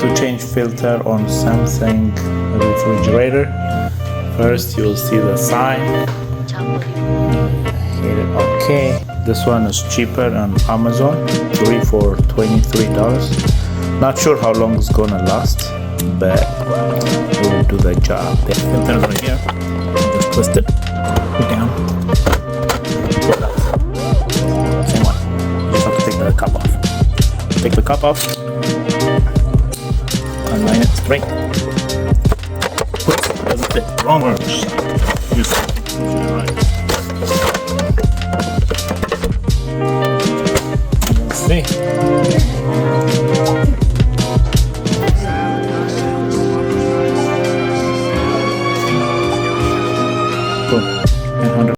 To change filter on Samsung refrigerator, first you will see the sign. Hit it OK. This one is cheaper on Amazon, 3 for $23. Not sure how long it's gonna last, but it will do the job. The filter is right here. Just twist it down. Pull it out. Same one. You just have to take the cup off. Take the cup off. Align it straight. Twist. Doesn't fit. Wrong one.